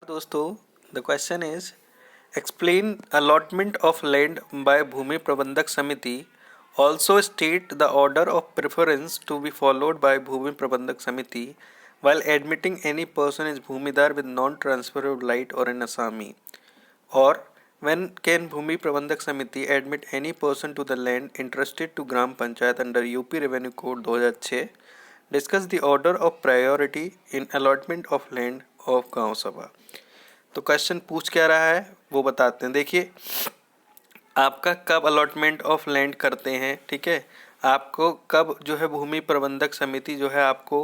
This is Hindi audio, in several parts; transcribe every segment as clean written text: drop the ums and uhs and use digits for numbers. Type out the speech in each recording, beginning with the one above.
दोस्तों, the question is explain allotment of land by Bhumi Prabandhak Samiti. Also state the order of preference to be followed by Bhumi Prabandhak Samiti while admitting any person is bhumidar with non-transferable right or an asami. Or when can Bhumi Prabandhak Samiti admit any person to the land entrusted to Gram Panchayat under UP Revenue Code 2006? Discuss the order of priority in allotment of land of गांव सभा. तो क्वेश्चन पूछ क्या रहा है वो बताते हैं. देखिए, आपका कब अलॉटमेंट ऑफ लैंड करते हैं, ठीक है, आपको कब जो है भूमि प्रबंधक समिति जो है आपको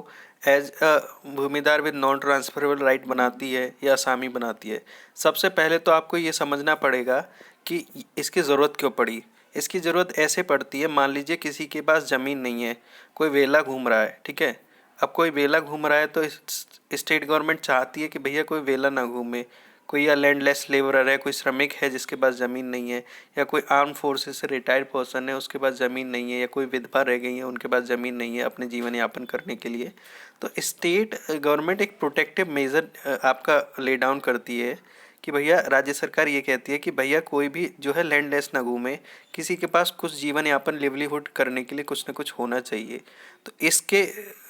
as a bhumidar with non transferable right बनाती है या असामी बनाती है. सबसे पहले तो आपको ये समझना पड़ेगा कि इसकी ज़रूरत क्यों पड़ी. इसकी ज़रूरत ऐसे पड़ती है, मान लीजिए किसी के पास ज़मीन नहीं है, कोई वेला घूम रहा है, ठीक है. अब कोई वेला घूम रहा है तो स्टेट गवर्नमेंट चाहती है कि भैया कोई वेला ना घूमे. कोई या लैंडलेस लेबरर है, कोई श्रमिक है जिसके पास ज़मीन नहीं है, या कोई आर्म फोर्सेस से रिटायर्ड पर्सन है उसके पास ज़मीन नहीं है, या कोई विधवा रह गई है उनके पास ज़मीन नहीं है अपने जीवन यापन करने के लिए. तो स्टेट गवर्नमेंट एक प्रोटेक्टिव मेज़र आपका ले डाउन करती है कि भैया, राज्य सरकार ये कहती है कि भैया कोई भी जो है लैंडलेस ना घूमे, किसी के पास कुछ जीवन यापन लिवलीहुड करने के लिए कुछ ना कुछ होना चाहिए. तो इसके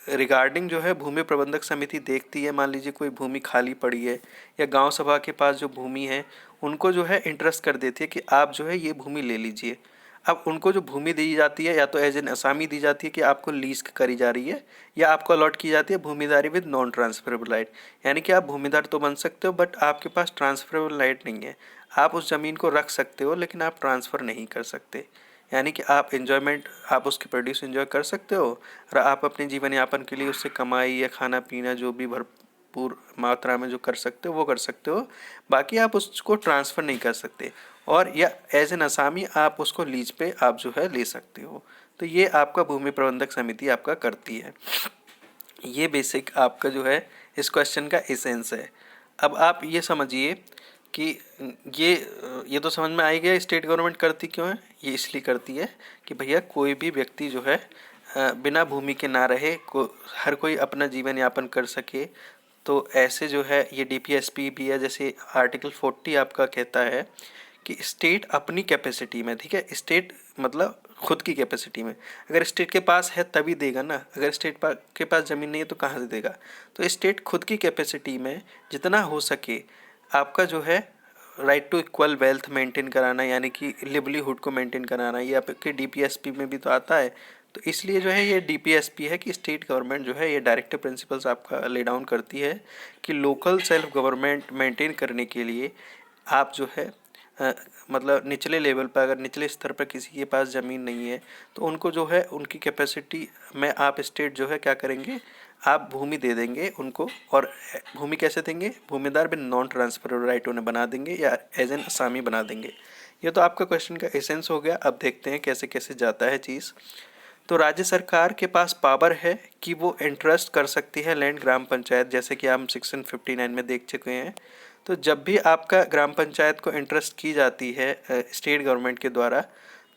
रिगार्डिंग जो है भूमि प्रबंधक समिति देखती है. मान लीजिए कोई भूमि खाली पड़ी है या गांव सभा के पास जो भूमि है उनको जो है इंटरेस्ट कर देती है कि आप जो है ये भूमि ले लीजिए. अब उनको जो भूमि दी जाती है या तो एज एन असामी दी जाती है कि आपको लीज करी जा रही है, या आपको अलॉट की जाती है भूमिदारी विद नॉन ट्रांसफरेबल राइट. यानी कि आप भूमिदार तो बन सकते हो बट आपके पास ट्रांसफरेबल राइट नहीं है. आप उस ज़मीन को रख सकते हो लेकिन आप ट्रांसफ़र नहीं कर सकते. यानी कि आप इन्जॉयमेंट, आप उसके प्रोड्यूस इन्जॉय कर सकते हो और आप अपने जीवन यापन के लिए उससे कमाई या खाना पीना जो भी भरपूर मात्रा में जो कर सकते हो वो कर सकते हो. बाकी आप उसको ट्रांसफ़र नहीं कर सकते. और या एज एन असामी आप उसको लीज पे आप जो है ले सकते हो. तो ये आपका भूमि प्रबंधक समिति आपका करती है. ये बेसिक आपका जो है इस क्वेश्चन का एसेंस है. अब आप ये समझिए कि ये तो समझ में आ ही गया स्टेट गवर्नमेंट करती क्यों है. ये इसलिए करती है कि भैया कोई भी व्यक्ति जो है बिना भूमि के ना रहे, हर कोई अपना जीवन यापन कर सके. तो ऐसे जो है ये डीपीएसपी भी है, जैसे आर्टिकल 40 आपका कहता है कि स्टेट अपनी कैपेसिटी में, ठीक है, स्टेट मतलब खुद की कैपेसिटी में, अगर स्टेट के पास है तभी देगा ना. अगर स्टेट के पास ज़मीन नहीं है तो कहाँ से देगा. तो स्टेट खुद की कैपेसिटी में जितना हो सके आपका जो है right to equal wealth maintain कराना, यानी कि लिवलीहुड को मेंटेन कराना, ये आपके डीपीएसपी में भी तो आता है. तो इसलिए जो है ये डीपीएसपी है कि स्टेट गवर्नमेंट जो है ये डायरेक्टिव प्रिंसिपल्स आपका ले डाउन करती है कि लोकल सेल्फ गवर्नमेंट मेंटेन करने के लिए आप जो है मतलब निचले लेवल पर, अगर निचले स्तर पर किसी के पास ज़मीन नहीं है तो उनको जो है उनकी कैपेसिटी में आप स्टेट जो है क्या करेंगे, आप भूमि दे देंगे उनको. और भूमि कैसे देंगे, भूमिदार बिन नॉन ट्रांसफरेबल राइट उन्हें बना देंगे या एज एन असामी बना देंगे. ये तो आपका क्वेश्चन का एसेंस हो गया. अब देखते हैं कैसे कैसे जाता है चीज़. तो राज्य सरकार के पास पावर है कि वो इंटरेस्ट कर सकती है लैंड ग्राम पंचायत, जैसे कि हम सेक्शन 59 में देख चुके हैं. तो जब भी आपका ग्राम पंचायत को इंटरेस्ट की जाती है स्टेट गवर्नमेंट के द्वारा,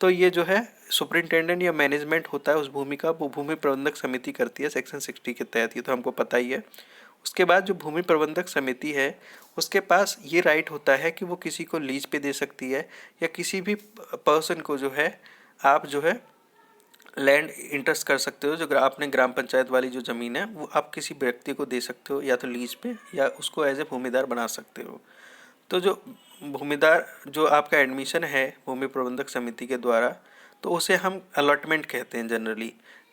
तो ये जो है सुपरिंटेंडेंट या मैनेजमेंट होता है उस भूमि का, वो भूमि प्रबंधक समिति करती है सेक्शन 60 के तहत. ये तो हमको पता ही है. उसके बाद जो भूमि प्रबंधक समिति है उसके पास ये राइट होता है कि वो किसी को लीज पे दे सकती है, या किसी भी पर्सन को जो है आप जो है लैंड इंटरेस्ट कर सकते हो. जो आपने ग्राम पंचायत वाली जो ज़मीन है वो आप किसी व्यक्ति को दे सकते हो, या तो लीज पे या उसको एज ए भूमिदार बना सकते हो. तो जो भूमिदार जो आपका एडमिशन है भूमि प्रबंधक समिति के द्वारा, तो उसे हम अलॉटमेंट कहते हैं.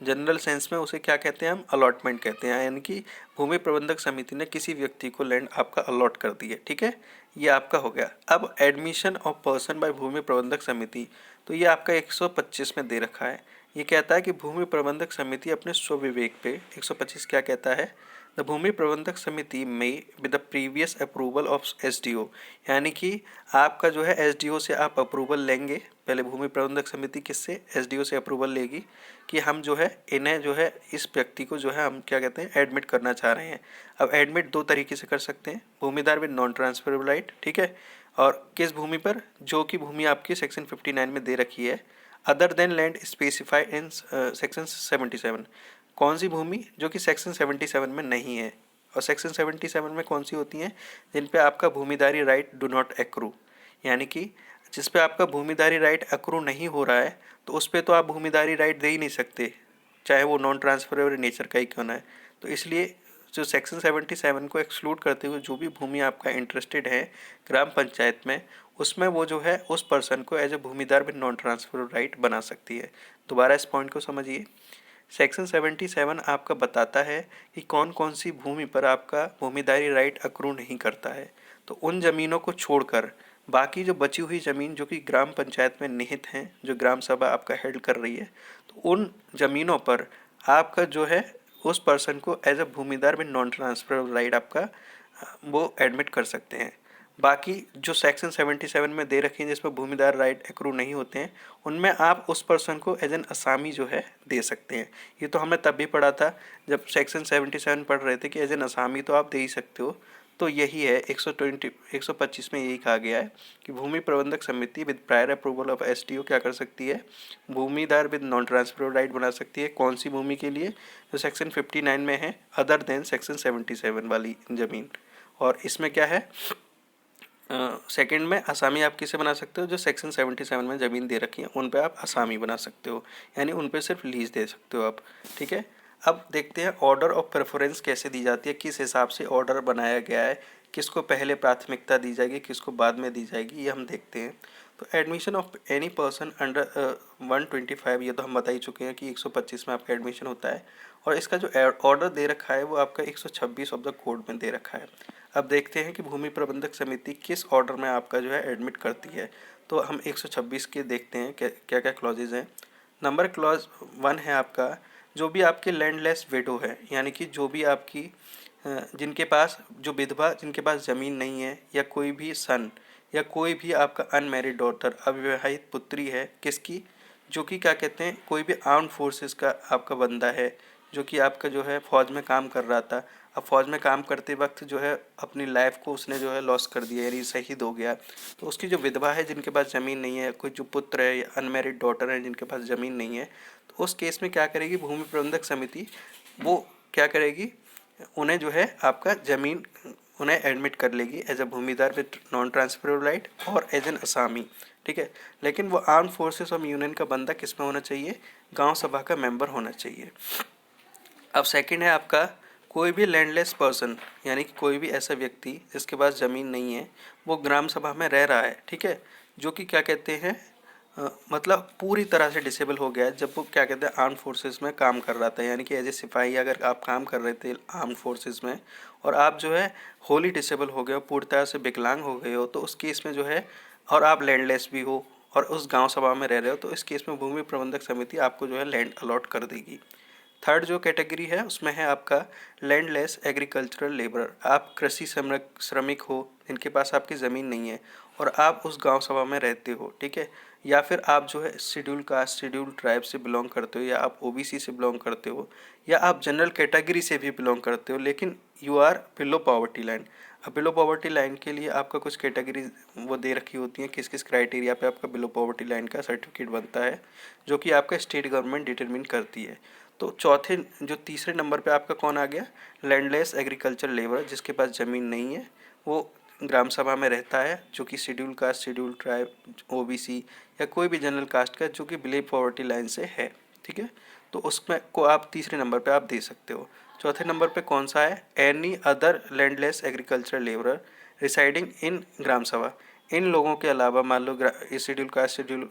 जनरल सेंस में उसे क्या कहते हैं, हम अलॉटमेंट कहते हैं. यानी कि भूमि प्रबंधक समिति ने किसी व्यक्ति को लैंड आपका अलॉट कर दी है, ठीक है, ये आपका हो गया. अब admission of person by Bhumi Prabandhak समिति, तो ये आपका 125 में दे रखा है. ये कहता है कि भूमि प्रबंधक समिति अपने स्वविवेक पे, 125 क्या कहता है, द भूमि प्रबंधक समिति में with the previous approval of SDO. यानी कि आपका जो है एसडीओ से आप अप्रूवल लेंगे. पहले भूमि प्रबंधक समिति किससे, एसडीओ से अप्रूवल लेगी कि हम जो है इन्हें जो है इस व्यक्ति को जो है हम क्या कहते हैं एडमिट करना चाह रहे हैं. अब एडमिट दो तरीके से कर सकते हैं, भूमिदार विद नॉन ट्रांसफरेबल राइट, ठीक है, और किस भूमि पर, जो कि भूमि आपकी सेक्शन 59 में दे रखी है, other than land specified in section 77. कौन सी भूमि, जो कि सेक्शन 77 में नहीं है. और सेक्शन 77 में कौन सी होती हैं, जिन पे आपका भूमिदारी राइट डू नॉट एक्रू, यानी कि जिस पे आपका भूमिदारी राइट एक्रू नहीं हो रहा है तो उस पे तो आप भूमिदारी राइट दे ही नहीं सकते, चाहे वो नॉन ट्रांसफरेबल नेचर का ही क्यों ना है। तो इसलिए जो सेक्शन 77 को एक्सक्लूड करते हुए जो भी भूमि आपका इंटरेस्टेड है ग्राम पंचायत में, उसमें वो जो है उस पर्सन को as a bhumidar with non transferable right बना सकती है। दोबारा इस पॉइंट को समझिए। सेक्शन 77 आपका बताता है कि कौन कौन सी भूमि पर आपका भूमिदारी राइट अक्रू नहीं करता है। तो उन ज़मीनों को छोड़कर बाकी जो बची हुई ज़मीन जो कि ग्राम पंचायत में निहित हैं, जो ग्राम सभा आपका हेल्ड कर रही है, तो उन ज़मीनों पर आपका जो है उस पर्सन को as a bhumidar with non transferable right आपका वो एडमिट कर सकते हैं। बाकी जो सेक्शन 77 में दे रखे हैं जिसमें भूमिदार राइट एक्रू नहीं होते हैं, उनमें आप उस पर्सन को एज एन असामी जो है दे सकते हैं। ये तो हमने तब भी पढ़ा था जब सेक्शन 77 पढ़ रहे थे कि एज एन असामी तो आप दे ही सकते हो। तो यही है 125 में यही कहा गया है कि भूमि प्रबंधक समिति with prior approval of SDO क्या कर सकती है, भूमिदार विद नॉन ट्रांसफरेबल राइट बना सकती है। कौन सी भूमि के लिए, जो सेक्शन 59 में है, अदर देन सेक्शन 77 वाली ज़मीन। और इसमें क्या है, सेकंड में असामी आप किसे बना सकते हो, जो सेक्शन 77 में ज़मीन दे रखी है उन पे आप असामी बना सकते हो, यानी उन पे सिर्फ लीज दे सकते हो आप। ठीक है, अब देखते हैं ऑर्डर ऑफ प्रेफरेंस कैसे दी जाती है, किस हिसाब से ऑर्डर बनाया गया है, किसको पहले प्राथमिकता दी जाएगी, किसको बाद में दी जाएगी, ये हम देखते हैं। तो admission of any person under 125, ये तो हम बता ही चुके हैं कि 125 में आपका एडमिशन होता है। और इसका जो ऑर्डर दे रखा है वो आपका 126 ऑफ द कोड में दे रखा है। अब देखते हैं कि भूमि प्रबंधक समिति किस ऑर्डर में आपका जो है एडमिट करती है। तो हम 126 के देखते हैं क्या क्या क्लॉजेज हैं। नंबर क्लॉज 1 है आपका, जो भी आपके लैंडलेस विडो है, यानी कि जो भी आपकी जिनके पास, जो विधवा जिनके पास ज़मीन नहीं है, या कोई भी सन, या कोई भी आपका अनमैरिड डॉटर, अविवाहित पुत्री है किसकी, जो कि क्या कहते हैं, कोई भी आर्म्ड फोर्सेस का आपका बंदा है, जो कि आपका जो है फ़ौज में काम कर रहा था, अब फ़ौज में काम करते वक्त जो है अपनी लाइफ को उसने जो है लॉस कर दिया, यानी शहीद हो गया। तो उसकी जो विधवा है जिनके पास ज़मीन नहीं है, कोई जो पुत्र है या अनमैरिड डॉटर है जिनके पास ज़मीन नहीं है, तो उस केस में क्या करेगी भूमि प्रबंधक समिति, वो क्या करेगी, उन्हें जो है आपका ज़मीन उन्हें एडमिट कर लेगी as a bhumidar with non transferable right or as an asami. ठीक है, लेकिन वो आर्म फोर्सेस ऑफ यूनियन का बंदा किस में होना चाहिए, गांव सभा का मेंबर होना चाहिए। अब सेकंड है आपका, कोई भी लैंडलेस पर्सन, यानी कि कोई भी ऐसा व्यक्ति जिसके पास ज़मीन नहीं है, वो ग्राम सभा में रह रहा है। ठीक है, जो कि क्या कहते हैं, मतलब पूरी तरह से डिसेबल हो गया है, जब वो क्या कहते हैं आर्म फोर्सेस में काम कर रहा था, यानी कि एज ए सिपाही अगर आप काम कर रहे थे आर्म फोर्सेस में और आप जो है होली डिसेबल हो गए हो, पूरी तरह से विकलांग हो गए हो, तो उस केस में जो है, और आप लैंडलेस भी हो और उस गांव सभा में रह रहे हो, तो इस केस में भूमि प्रबंधक समिति आपको जो है लैंड अलॉट कर देगी। थर्ड जो कैटेगरी है उसमें है आपका लैंडलेस एग्रीकल्चरल लेबरर, आप कृषि श्रमिक हो जिनके पास आपकी ज़मीन नहीं है और आप उस गांव सभा में रहते हो। ठीक है, या फिर आप जो है शेड्यूल कास्ट शेड्यूल ट्राइब से बिलोंग करते हो, या आप ओबीसी से बिलोंग करते हो, या आप जनरल कैटेगरी से भी बिलोंग करते हो, लेकिन you are below poverty line. अब बिलो पॉवर्टी लाइन के लिए आपका कुछ कैटेगरी वो दे रखी होती हैं, किस किस क्राइटेरिया पे आपका बिलो पॉवर्टी लाइन का सर्टिफिकेट बनता है, जो कि आपका स्टेट गवर्नमेंट डिटरमिन करती है। तो चौथे जो तीसरे नंबर पे आपका कौन आ गया, लैंडलेस एग्रीकल्चर लेबर, जिसके पास ज़मीन नहीं है, वो ग्राम सभा में रहता है, जो कि schedule caste schedule tribe OBC या कोई भी जनरल कास्ट का जो कि बिलो पॉवर्टी लाइन से है। ठीक है, तो उसमें को आप तीसरे नंबर पे आप दे सकते हो। चौथे नंबर पे कौन सा है, any other landless agriculture labourer residing in Gram Sabha. इन लोगों के अलावा, मान लो schedule caste schedule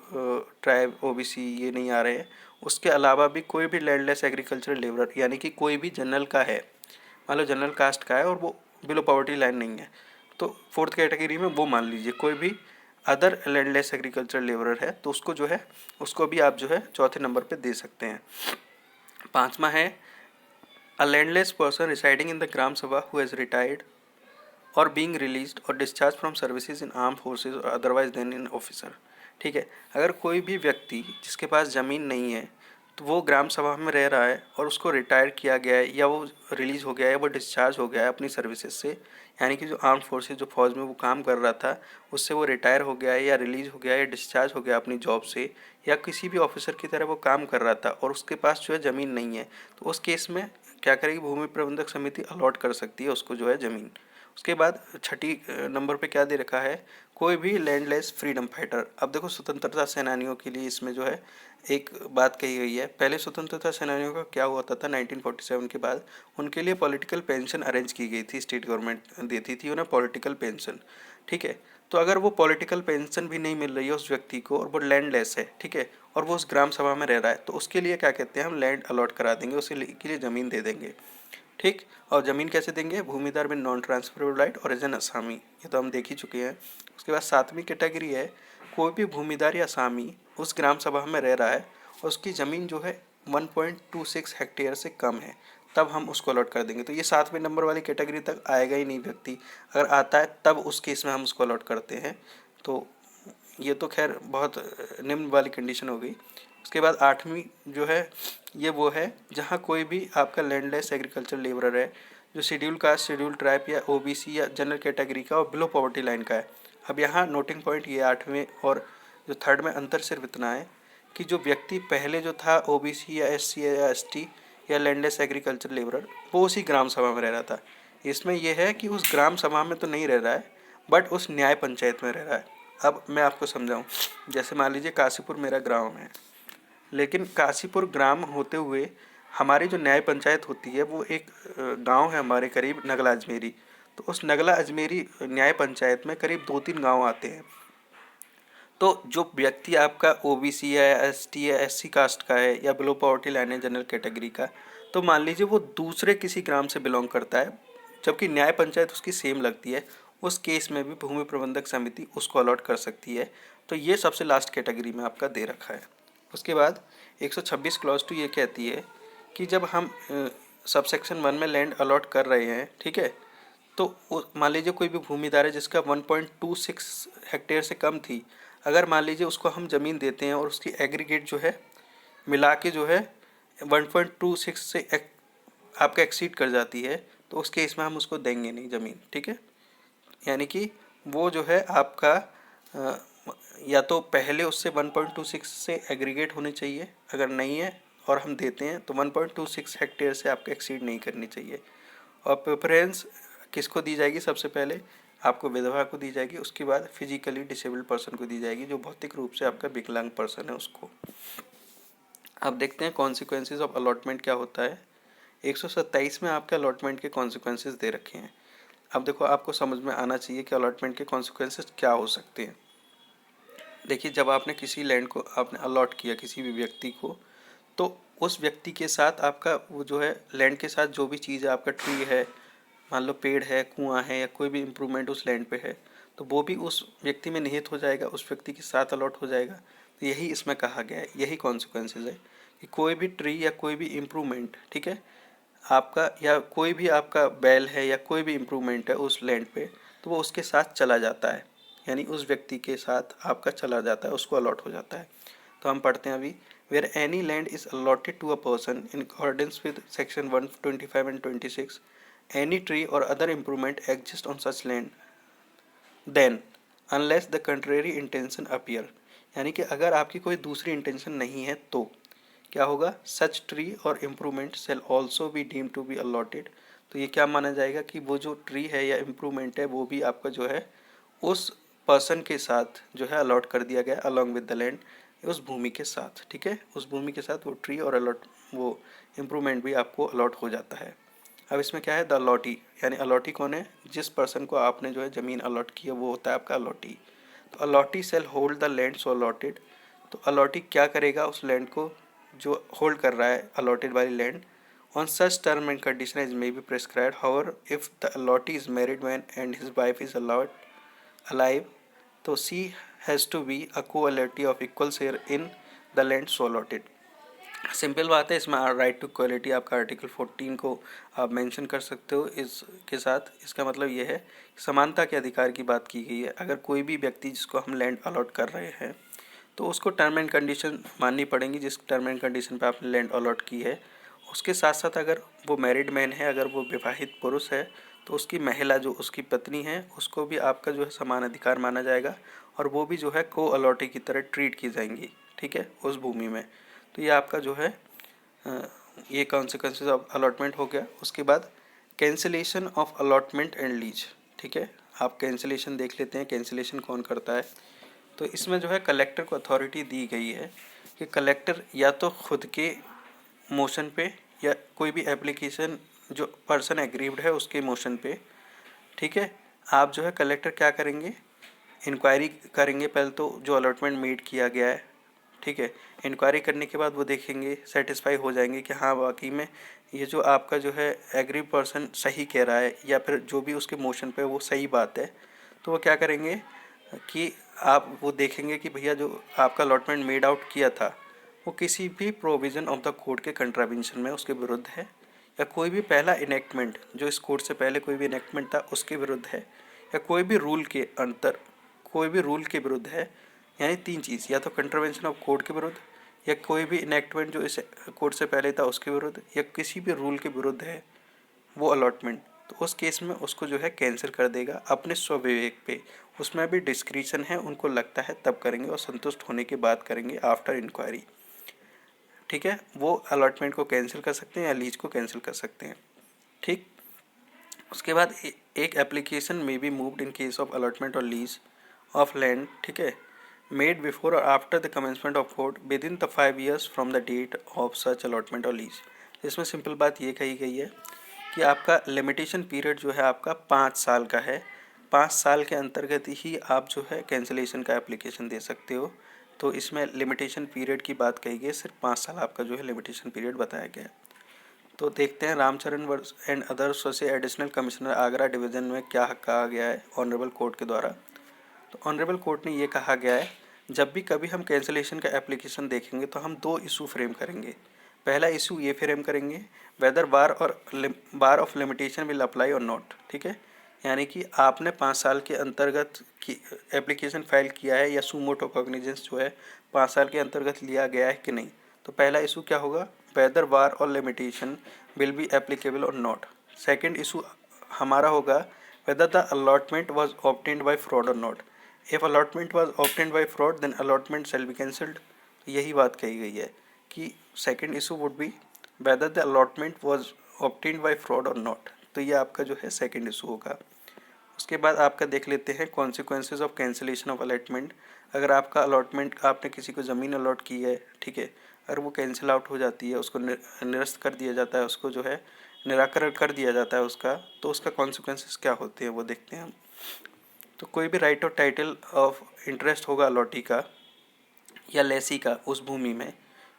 tribe OBC ये नहीं आ रहे हैं, उसके अलावा भी कोई भी लैंडलेस एग्रीकल्चर लेबरर, यानी कि कोई भी जनरल का है, मान लो जनरल कास्ट का है और वो बिलो पॉवर्टी लाइन नहीं है, तो फोर्थ कैटेगरी में वो मान लीजिए कोई भी अदर लैंडलेस एग्रीकल्चर लेबरर है, तो उसको जो है उसको भी आप जो है चौथे नंबर पे दे सकते हैं। पांचवा है a landless person residing in the Gram Sabha who has retired or being released or discharge from services in arm forces or otherwise than in officer. ठीक है, अगर कोई भी व्यक्ति जिसके पास ज़मीन नहीं है, तो वो ग्राम सभा में रह रहा है और उसको रिटायर किया गया है, या वो रिलीज़ हो गया है, या वो डिस्चार्ज हो गया है अपनी सर्विसेज से, यानी कि जो आर्म फोर्सेज जो फौज में वो काम कर रहा था उससे वो रिटायर हो गया है, या रिलीज़ हो गया है, या डिस्चार्ज हो गया अपनी जॉब से, या किसी भी ऑफिसर की तरह वो काम कर रहा था और उसके पास जो है ज़मीन नहीं है, तो उस केस में क्या करेगी, भूमि प्रबंधक समिति अलॉट कर सकती है उसको जो है ज़मीन। उसके बाद छठी नंबर पे क्या दे रखा है, कोई भी लैंडलेस फ्रीडम फाइटर। अब देखो स्वतंत्रता सेनानियों के लिए इसमें जो है एक बात कही गई है। पहले स्वतंत्रता सेनानियों का क्या होता था, 1947 के बाद उनके लिए पॉलिटिकल पेंशन अरेंज की गई थी, स्टेट गवर्नमेंट देती थी उन्हें पॉलिटिकल पेंशन, ठीक है। तो अगर वो पॉलिटिकल पेंशन भी नहीं मिल रही है उस व्यक्ति को और वो लैंडलेस है, ठीक है, और वो उस ग्राम सभा में रह रहा है, तो उसके लिए क्या कहते हैं, हम लैंड अलॉट करा देंगे, उसके लिए ज़मीन दे देंगे, ठीक। और ज़मीन कैसे देंगे, भूमिदार में non transferable right or as an असामी, ये तो हम देख ही चुके हैं। उसके बाद 7वीं कैटेगरी है, कोई भी भूमिदार या असामी उस ग्राम सभा में रह रहा है और उसकी ज़मीन जो है 1.26 हेक्टेयर से कम है, तब हम उसको अलॉट कर देंगे। तो ये 7वें नंबर वाली कैटेगरी तक आएगा ही नहीं व्यक्ति, अगर आता है तब उस केस में हम उसको अलॉट करते हैं। तो ये तो खैर बहुत निम्न वाली कंडीशन हो गई। उसके बाद 8वीं जो है ये वो है जहाँ कोई भी आपका लैंडलेस एग्रीकल्चर लेबरर है जो शेड्यूल कास्ट, शेड्यूल ट्राइब या ओबीसी या जनरल कैटेगरी का और बिलो पॉवर्टी लाइन का है। अब यहाँ नोटिंग पॉइंट ये 8वें और जो 3rd में अंतर सिर्फ इतना है कि जो व्यक्ति पहले जो था ओबीसी या एससी या एसटी या लैंडलेस एग्रीकल्चर लेबरर, वो उसी ग्राम सभा में रह रहा था। इसमें यह है कि उस ग्राम सभा में तो नहीं रह रहा है बट उस न्याय पंचायत में रह रहा है। अब मैं आपको समझाऊं, जैसे मान लीजिए काशीपुर मेरा ग्राम है, लेकिन काशीपुर ग्राम होते हुए हमारी जो न्याय पंचायत होती है वो एक गांव है हमारे करीब, नगला अजमेरी। तो उस नगला अजमेरी न्याय पंचायत में करीब 2-3 गांव आते हैं। तो जो व्यक्ति आपका ओबीसी या एसटी या एससी कास्ट का है या बिलो पॉवर्टी लाइन है जनरल कैटेगरी का, तो मान लीजिए वो दूसरे किसी ग्राम से बिलोंग करता है जबकि न्याय पंचायत उसकी सेम लगती है, उस केस में भी भूमि प्रबंधक समिति उसको अलॉट कर सकती है। तो ये सबसे लास्ट कैटेगरी में आपका दे रखा है। उसके बाद 126 क्लॉज 2 ये कहती है कि जब हम सबसेक्शन 1 में लैंड अलॉट कर रहे हैं, ठीक है, तो मान लीजिए कोई भी भूमिदार है जिसका 1.26 हेक्टेयर से कम थी, अगर मान लीजिए उसको हम ज़मीन देते हैं और उसकी एग्रीगेट जो है मिला के जो है 1.26 से आपका एक्सीड कर जाती है, तो उस केस में हम उसको देंगे नहीं ज़मीन, ठीक है। यानी कि वो जो है आपका या तो पहले उससे 1.26 से एग्रीगेट होनी चाहिए, अगर नहीं है और हम देते हैं तो 1.26 हेक्टेयर से आपको एक्सीड नहीं करनी चाहिए। और प्रेफरेंस किसको दी जाएगी, सबसे पहले आपको विधवा को दी जाएगी, उसके बाद फिजिकली डिसेबल्ड पर्सन को दी जाएगी, जो भौतिक रूप से आपका विकलांग पर्सन है उसको। अब देखते हैं कॉन्सिक्वेंसेज ऑफ अलॉटमेंट क्या होता है। 127 में आपके अलॉटमेंट के कॉन्सिक्वेंसेज दे रखे हैं। अब देखो आपको समझ में आना चाहिए कि अलॉटमेंट के कॉन्सिक्वेंसेज क्या हो सकते हैं। देखिए, जब आपने किसी लैंड को आपने अलॉट किया किसी भी व्यक्ति को, तो उस व्यक्ति के साथ आपका वो जो है लैंड के साथ जो भी चीज़ है, आपका ट्री है, मान लो पेड़ है, कुआं है या कोई भी इम्प्रूवमेंट उस लैंड पे है, तो वो भी उस व्यक्ति में निहित हो जाएगा, उस व्यक्ति के साथ अलॉट हो जाएगा। तो यही इसमें कहा गया है, यही कॉन्सिक्वेंसेज है कि कोई भी ट्री या कोई भी इम्प्रूवमेंट, ठीक है, आपका या कोई भी आपका बैल है या कोई भी इम्प्रूवमेंट है उस लैंड पे, तो वो उसके साथ चला जाता है, यानी उस व्यक्ति के साथ आपका चला जाता है, उसको अलॉट हो जाता है। तो हम पढ़ते हैं अभी, where any land is allotted to a person in accordance with section 125 and 26, any tree or other improvement exist on such land then unless the contrary intention appear, यानी कि अगर आपकी कोई दूसरी इंटेंशन नहीं है तो क्या होगा, सच ट्री और improvement shall also be deemed to be allotted. तो ये क्या माना जाएगा कि वो जो ट्री है या इम्प्रूवमेंट है वो भी आपका जो है उस पर्सन के साथ जो है अलॉट कर दिया गया अलॉन्ग विद द लैंड, उस भूमि के साथ, ठीक है, उस भूमि के साथ वो ट्री और अलॉट वो इम्प्रूवमेंट भी आपको अलॉट हो जाता है। अब इसमें क्या है, द अलॉटी, यानी अलॉटी कौन है, जिस पर्सन को आपने जो है ज़मीन अलॉट की है वो होता है आपका अलॉटी। तो allottee shell hold the land so allotted, तो अलॉटी क्या करेगा उस लैंड को जो होल्ड कर रहा है अलॉटेड वाली land, on such term and condition as may be prescribed, however if the allottee is married man and his wife is allowed alive, तो she has to be a co-allottee of equal share in the land so allotted. Simple बात है, इसमें राइट टू इक्वलिटी आपका आर्टिकल 14 को आप मेंशन कर सकते हो इसके साथ। इसका मतलब ये है समानता के अधिकार की बात की गई है। अगर कोई भी व्यक्ति जिसको हम लैंड अलॉट कर रहे हैं तो उसको टर्म एंड कंडीशन माननी पड़ेंगी, जिस टर्म एंड कंडीशन पे आपने लैंड अलॉट की है। उसके साथ साथ अगर वो मैरिड मैन है, अगर वो विवाहित पुरुष है, तो उसकी महिला जो उसकी पत्नी है उसको भी आपका जो है समान अधिकार माना जाएगा और वो भी जो है को अलॉटी की तरह ट्रीट की जाएंगी, ठीक है, उस भूमि में। तो ये आपका जो है ये कॉन्सिक्वेंसेज ऑफ अलॉटमेंट हो गया। उसके बाद cancellation of allotment and lease, ठीक है। आप कैंसिलेशन देख लेते हैं, कैंसिलेशन कौन करता है। तो इसमें जो है कलेक्टर को अथॉरिटी दी गई है कि कलेक्टर या तो खुद के मोशन पे या कोई भी एप्लीकेशन जो पर्सन एग्रीव्ड है उसके मोशन पे, ठीक है, आप जो है कलेक्टर क्या करेंगे, इंक्वायरी करेंगे पहले तो जो अलॉटमेंट मेड किया गया है, ठीक है। इंक्वायरी करने के बाद वो देखेंगे, सेटिस्फाई हो जाएंगे कि हाँ वाकई में ये जो आपका जो है एग्री पर्सन सही कह रहा है या फिर जो भी उसके मोशन पे वो सही बात है, तो वो क्या करेंगे कि आप वो देखेंगे कि भैया जो आपका अलॉटमेंट मेड आउट किया था वो किसी भी प्रोविज़न ऑफ द कोड के कंट्रावेंशन में उसके विरुद्ध है, या कोई भी पहला इनेक्टमेंट जो इस कोड से पहले कोई भी इनेक्टमेंट था उसके विरुद्ध है, या कोई भी रूल के अंतर कोई भी रूल के विरुद्ध है। यानी तीन चीज़, या तो कंट्रावेंशन ऑफ कोड के विरुद्ध, या कोई भी इनेक्टमेंट जो इस कोड से पहले था उसके विरुद्ध, या किसी भी रूल के विरुद्ध है वो अलॉटमेंट, तो उस केस में उसको जो है कैंसिल कर देगा अपने स्वविवेक पे। उसमें भी डिस्क्रिशन है, उनको लगता है तब करेंगे और संतुष्ट होने के बाद करेंगे आफ्टर इंक्वायरी, ठीक है। वो अलॉटमेंट को कैंसिल कर सकते हैं या लीज को कैंसिल कर सकते हैं, ठीक। उसके बाद एक एप्लीकेशन में be moved in case of allotment और लीज ऑफ लैंड, ठीक है, मेड बिफोर और after the commencement of code within the 5 years from the date of such allotment और लीज। इसमें सिंपल बात ये कही गई है कि आपका लिमिटेशन पीरियड जो है आपका 5 साल का है। 5 साल के अंतर्गत ही आप जो है कैंसिलेशन का एप्लीकेशन दे सकते हो। तो इसमें लिमिटेशन पीरियड की बात कही गई है, सिर्फ 5 साल आपका जो है लिमिटेशन पीरियड बताया गया है। तो देखते हैं रामचरण वर्स एंड अदर्स से एडिशनल कमिश्नर आगरा डिवीज़न में क्या कहा गया है ऑनरेबल कोर्ट के द्वारा। तो ऑनरेबल कोर्ट ने ये कहा गया है, जब भी कभी हम कैंसिलेशन का एप्लीकेशन देखेंगे तो हम 2 इशू फ्रेम करेंगे। पहला इशू ये फ्रेम करेंगे whether bar of limitation will apply और नॉट, ठीक है। यानी कि आपने 5 साल के अंतर्गत की एप्लीकेशन फाइल किया है या सुमोटो कॉग्निजेंस जो है 5 साल के अंतर्गत लिया गया है कि नहीं। तो पहला इशू क्या होगा, whether bar or limitation will be applicable or not. Second issue हमारा होगा whether the allotment was obtained by fraud or not. If allotment was obtained by fraud then allotment shall be cancelled. यही बात कही गई है कि second issue would be whether the allotment was obtained by fraud or not. तो ये आपका जो है सेकेंड इशू होगा। उसके बाद आपका देख लेते हैं consequences of cancellation of allotment. अगर आपका अलॉटमेंट आपने किसी को ज़मीन अलॉट की है, ठीक है, अगर वो कैंसिल आउट हो जाती है, उसको निरस्त कर दिया जाता है, उसको जो है निराकरण कर दिया जाता है उसका, तो उसका कॉन्सिक्वेंसेस क्या होते हैं वो देखते हैं हम। तो कोई भी राइट और टाइटल ऑफ इंटरेस्ट होगा अलॉटी का या लेसी का उस भूमि में,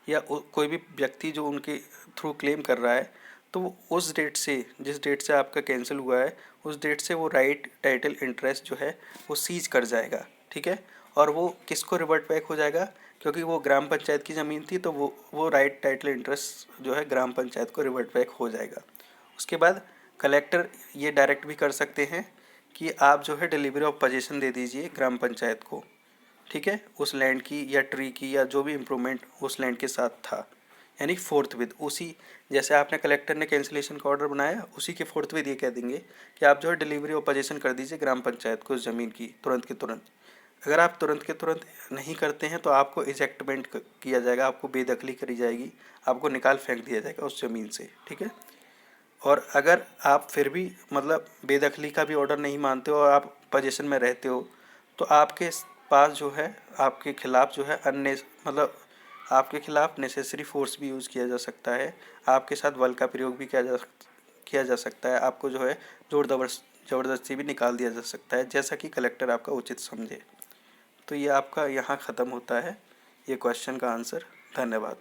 या कोई भी व्यक्ति जो उनके थ्रू क्लेम कर रहा है, तो वो उस डेट से, जिस डेट से आपका कैंसिल हुआ है उस डेट से वो राइट टाइटल इंटरेस्ट जो है वो सीज कर जाएगा, ठीक है। और वो किसको रिवर्ट बैक हो जाएगा, क्योंकि वो ग्राम पंचायत की ज़मीन थी तो वो राइट टाइटल इंटरेस्ट जो है ग्राम पंचायत को रिवर्ट बैक हो जाएगा। उसके बाद कलेक्टर ये डायरेक्ट भी कर सकते हैं कि आप जो है डिलीवरी ऑफ पोजीशन दे दीजिए ग्राम पंचायत को, ठीक है, उस लैंड की या ट्री की या जो भी इम्प्रूवमेंट उस लैंड के साथ था। यानी फोर्थ विद उसी, जैसे आपने कलेक्टर ने कैंसिलेशन का ऑर्डर बनाया उसी के फोर्थ विद ये कह देंगे कि आप जो है डिलीवरी ऑफ पोजीशन कर दीजिए ग्राम पंचायत को उस ज़मीन की तुरंत के तुरंत। अगर आप तुरंत के तुरंत नहीं करते हैं तो आपको इजेक्टमेंट किया जाएगा, आपको बेदखली करी जाएगी, आपको निकाल फेंक दिया जाएगा उस ज़मीन से, ठीक है। और अगर आप फिर भी मतलब बेदखली का भी ऑर्डर नहीं मानते हो और आप पोजीशन में रहते हो, तो आपके पास जो है आपके खिलाफ़ जो है अन्य मतलब आपके खिलाफ़ नेसेसरी फोर्स भी यूज़ किया जा सकता है, आपके साथ बल का प्रयोग भी किया जा सकता है, आपको जो है ज़बरदस्ती भी निकाल दिया जा सकता है, जैसा कि कलेक्टर आपका उचित समझे। तो ये आपका यहाँ ख़त्म होता है ये क्वेश्चन का आंसर। धन्यवाद।